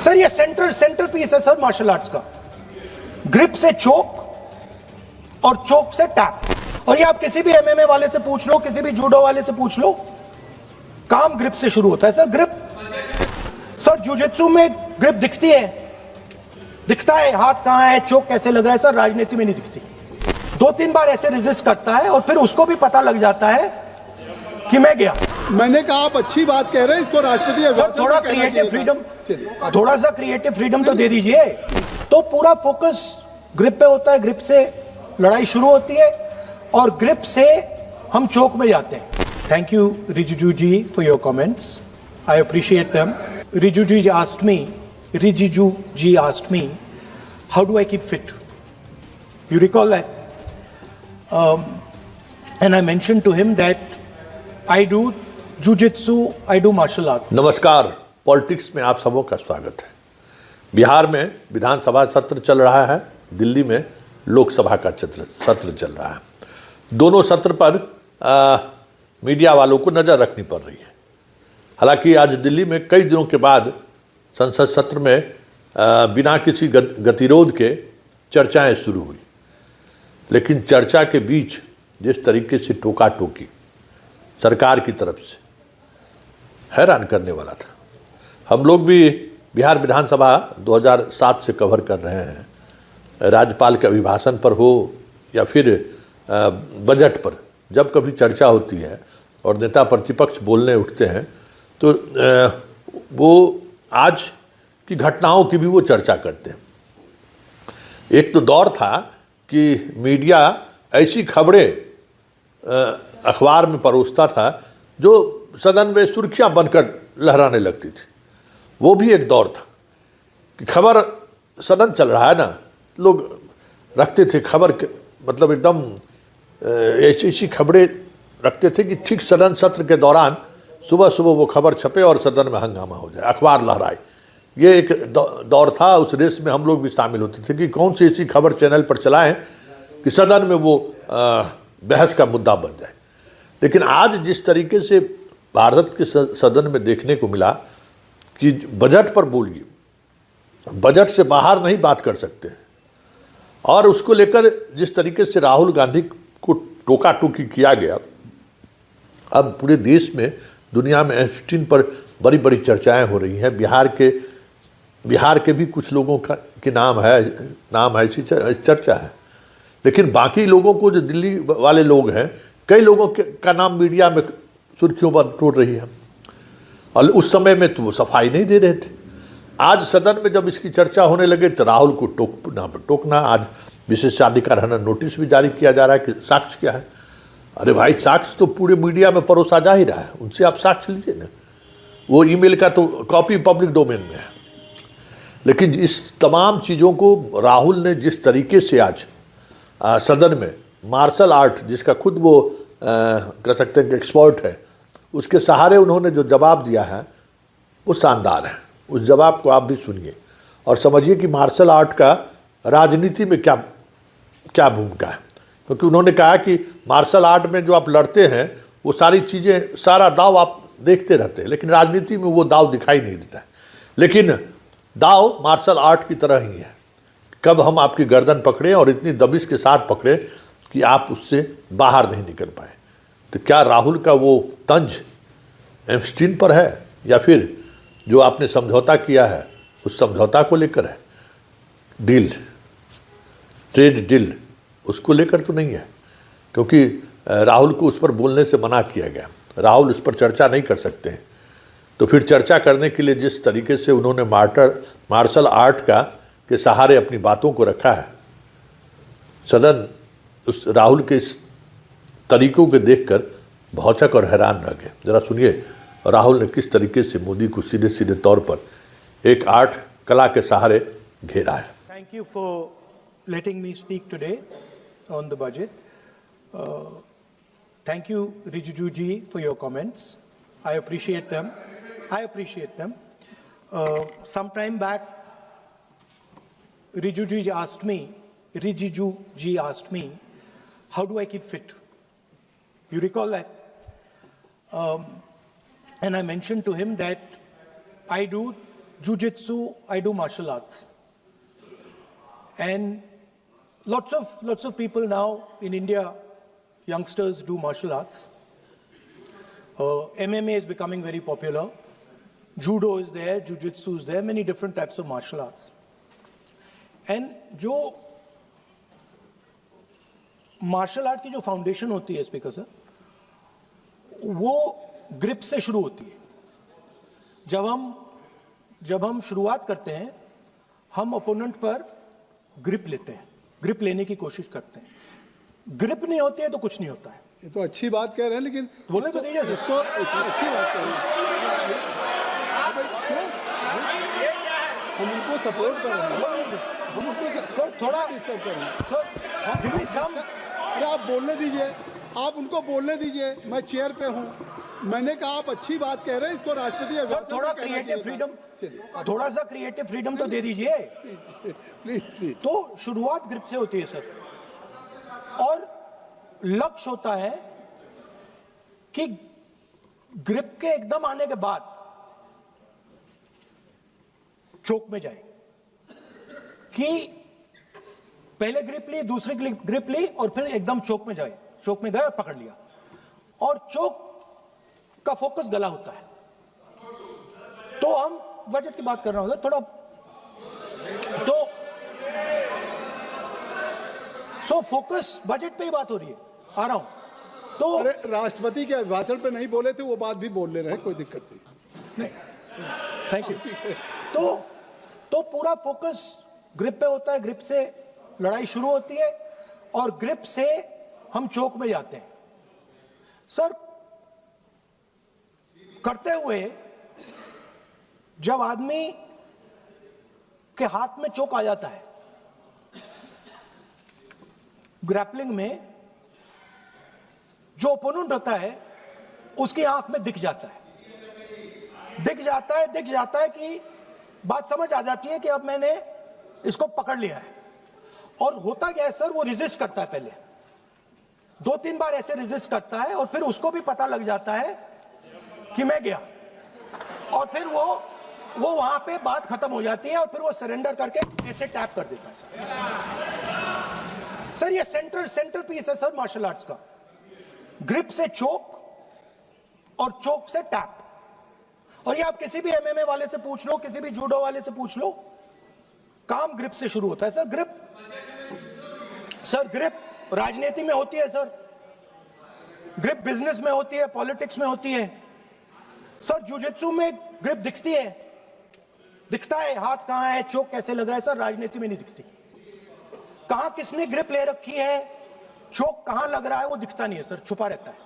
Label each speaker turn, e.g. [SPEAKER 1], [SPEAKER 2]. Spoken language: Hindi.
[SPEAKER 1] सर ये सेंटर पीस है सर मार्शल आर्ट्स का। ग्रिप से चोक और चोक से टैप। और ये आप किसी भी एमएमए वाले से पूछ लो, किसी भी जूडो वाले से पूछ लो, काम ग्रिप से शुरू होता है सर। ग्रिप सर जुजित्सु में ग्रिप दिखती है, दिखता है हाथ कहां है, चोक कैसे लग रहा है सर। राजनीति में नहीं दिखती। 2-3 बार ऐसे रेजिस्ट करता है और फिर उसको भी पता लग जाता है कि मैं गया।
[SPEAKER 2] मैंने कहा आप अच्छी बात कह रहे हैं, इसको राष्ट्रपति
[SPEAKER 1] सर थोड़ा क्रिएटिव फ्रीडम, थोड़ा सा क्रिएटिव फ्रीडम तो दे दीजिए। तो पूरा फोकस ग्रिप पे होता है, ग्रिप से लड़ाई शुरू होती है और ग्रिप से हम चोक में जाते हैं। Thank you Rijiju ji for your comments, I appreciate them. Rijiju ji asked me, how do I keep fit? You recall that? And I mentioned to him that I do jujitsu, I do martial arts.
[SPEAKER 3] नमस्कार, पॉलिटिक्स में आप सबों का स्वागत है। बिहार में विधानसभा सत्र चल रहा है, दिल्ली में लोकसभा का सत्र चल रहा है। दोनों सत्र पर मीडिया वालों को नज़र रखनी पड़ रही है। हालांकि आज दिल्ली में कई दिनों के बाद संसद सत्र में बिना किसी गतिरोध के चर्चाएं शुरू हुई, लेकिन चर्चा के बीच जिस तरीके से टोका टोकी सरकार की तरफ से, हैरान करने वाला था। हम लोग भी बिहार विधानसभा 2007 से कवर कर रहे हैं। राज्यपाल के अभिभाषण पर हो या फिर बजट पर जब कभी चर्चा होती है और नेता प्रतिपक्ष बोलने उठते हैं तो वो आज की घटनाओं की भी वो चर्चा करते हैं। एक तो दौर था कि मीडिया ऐसी खबरें अखबार में परोसता था जो सदन में सुर्खियां बनकर लहराने लगती थी। वो भी एक दौर था कि खबर सदन चल रहा है ना, लोग रखते थे खबर मतलब एकदम ऐसी खबरें रखते थे कि ठीक सदन सत्र के दौरान सुबह सुबह वो खबर छपे और सदन में हंगामा हो जाए, अखबार लहराए। ये एक दौर था। उस रेस में हम लोग भी शामिल होते थे कि कौन सी ऐसी खबर चैनल पर चलाएं कि सदन में वो बहस का मुद्दा बन जाए। लेकिन आज जिस तरीके से भारत के सदन में देखने को मिला कि बजट पर बोलिए, बजट से बाहर नहीं बात कर सकते, और उसको लेकर जिस तरीके से राहुल गांधी को टोका टोकी किया गया, अब पूरे देश में दुनिया में एप्स्टीन पर बड़ी बड़ी चर्चाएं हो रही हैं। बिहार के भी कुछ लोगों के नाम है ऐसी चर्चा है। लेकिन बाकी लोगों को, जो दिल्ली वाले लोग हैं, कई लोगों का नाम मीडिया में सुर्खियों पर टोल रही है और उस समय में तो वो सफाई नहीं दे रहे थे। आज सदन में जब इसकी चर्चा होने लगे तो राहुल को टोकना, आज विशेषाधिकार नोटिस भी जारी किया जा रहा है कि साक्ष्य क्या है। अरे भाई, साक्ष्य तो पूरे मीडिया में परोसा जा ही रहा है, उनसे आप साक्ष्य लीजिए ना। वो ईमेल का तो कॉपी पब्लिक डोमेन में है। लेकिन इस तमाम चीज़ों को राहुल ने जिस तरीके से आज सदन में मार्शल आर्ट, जिसका खुद वो कह सकते हैं कि एक्सपर्ट है, उसके सहारे उन्होंने जो जवाब दिया है वो शानदार है। उस जवाब को आप भी सुनिए और समझिए कि मार्शल आर्ट का राजनीति में क्या भूमिका है। क्योंकि उन्होंने कहा कि मार्शल आर्ट में जो आप लड़ते हैं वो सारी चीज़ें, सारा दाव आप देखते रहते हैं, लेकिन राजनीति में वो दाव दिखाई नहीं देता है। लेकिन दाव मार्शल आर्ट की तरह ही है। कब हम आपकी गर्दन पकड़े और इतनी दबिश के साथ पकड़े कि आप उससे बाहर नहीं निकल पाए। तो क्या राहुल का वो तंज एप्स्टीन पर है या फिर जो आपने समझौता किया है उस समझौता को लेकर है? ट्रेड डील उसको लेकर तो नहीं है, क्योंकि राहुल को उस पर बोलने से मना किया गया। राहुल उस पर चर्चा नहीं कर सकते हैं। तो फिर चर्चा करने के लिए जिस तरीके से उन्होंने मार्शल आर्ट के सहारे अपनी बातों को रखा है, सदन उस राहुल के इस तरीकों को देखकर भौचक और हैरान रह गए। जरा सुनिए राहुल ने किस तरीके से मोदी को सीधे सीधे तौर पर एक आर्ट कला के सहारे घेरा है।
[SPEAKER 1] Thank you for letting me speak today on the budget. Thank you, Rijidu ji, for your comments. I appreciate them. Some time back, Rijidu ji asked me, how do I keep fit? You recall that? And I mentioned to him that I do jujitsu, I do martial arts. And lots of people now in India, youngsters do martial arts. MMA is becoming very popular. Judo is there, jujitsu is there, many different types of martial arts. And जो मार्शल आर्ट की जो फाउंडेशन होती है स्पीकर सर, वो ग्रिप से शुरू होती है. जब हम शुरुआत करते हैं, हम ओपोनेंट पर ग्रिप लेते हैं, ग्रिप लेने की कोशिश करते हैं. ग्रिप नहीं होती है तो कुछ नहीं होता है.
[SPEAKER 2] ये तो अच्छी बात कह रहे हैं, लेकिन
[SPEAKER 1] बोले तो दीजिए
[SPEAKER 2] इसको अच्छी बात कह रहे हैं. हम उनको सपोर्ट कर रहे हैं. हम उनको
[SPEAKER 1] सर थोड़ा
[SPEAKER 2] डिस्टर्ब कर रहे हैं.
[SPEAKER 1] सर गिव मी सम.
[SPEAKER 2] अरे आप बोलने दीजिए, आप उनको बोलने दीजिए. मैं चेयर पे हूँ. मैंने कहा आप अच्छी बात कह रहे हैं, इसको राष्ट्रपति
[SPEAKER 1] सर
[SPEAKER 2] अभिभाषण
[SPEAKER 1] थोड़ा
[SPEAKER 2] में कहना
[SPEAKER 1] क्रिएटिव
[SPEAKER 2] चाहिए
[SPEAKER 1] फ्रीडम,
[SPEAKER 2] था.
[SPEAKER 1] थोड़ा सा क्रिएटिव फ्रीडम तो दे दीजिए.
[SPEAKER 2] Please please.
[SPEAKER 1] तो शुरुआत ग्रिप से होती है सर, और लक्ष्य होता है कि ग्रिप के एकदम आने के बाद चोक में जाए. कि पहले ग्रिप ली, दूसरी ग्रिप ली, और फिर एकदम चोक में जाए. चोक में गए और पकड़ लिया, और चोक का फोकस गला होता है. तो हम बजट की बात कर रहे हैं थोड़ा, तो सो फोकस बजट पे ही बात हो रही है. आ रहा हूं. तो
[SPEAKER 2] अरे राष्ट्रपति के अभिभाषण पे नहीं बोले थे, वो बात भी बोल ले रहे हैं, कोई दिक्कत नहीं.
[SPEAKER 1] Thank you. तो पूरा फोकस ग्रिप पे होता है. ग्रिप से लड़ाई शुरू होती है, और ग्रिप से हम चोक में जाते हैं. सर करते हुए जब आदमी के हाथ में चोक आ जाता है ग्रैपलिंग में, जो ओपोनेंट होता है उसकी आंख में दिख जाता है कि बात समझ आ जाती है कि अब मैंने इसको पकड़ लिया है. और होता क्या है सर, वो रेजिस्ट करता है. पहले 2-3 बार ऐसे रेजिस्ट करता है, और फिर उसको भी पता लग जाता है कि मैं गया, और फिर वो वहां पे बात खत्म हो जाती है, और फिर वो सरेंडर करके ऐसे टैप कर देता है. सर ये सेंटर पीस है सर मार्शल आर्ट्स का. ग्रिप से चोक, और चोक से टैप. और ये आप किसी भी एमएमए वाले से पूछ लो, किसी भी जूडो वाले से पूछ लो, काम ग्रिप से शुरू होता है. सर ग्रिप राजनीति में होती है सर, ग्रिप बिजनेस में होती है, पॉलिटिक्स में होती है. सर जुजित्सु में ग्रिप दिखता है, हाथ कहां है, चोक कैसे लग रहा है. सर राजनीति में नहीं दिखती. कहां किसने ग्रिप ले रखी है, चोक कहां लग रहा है, वो दिखता नहीं है सर, छुपा रहता है.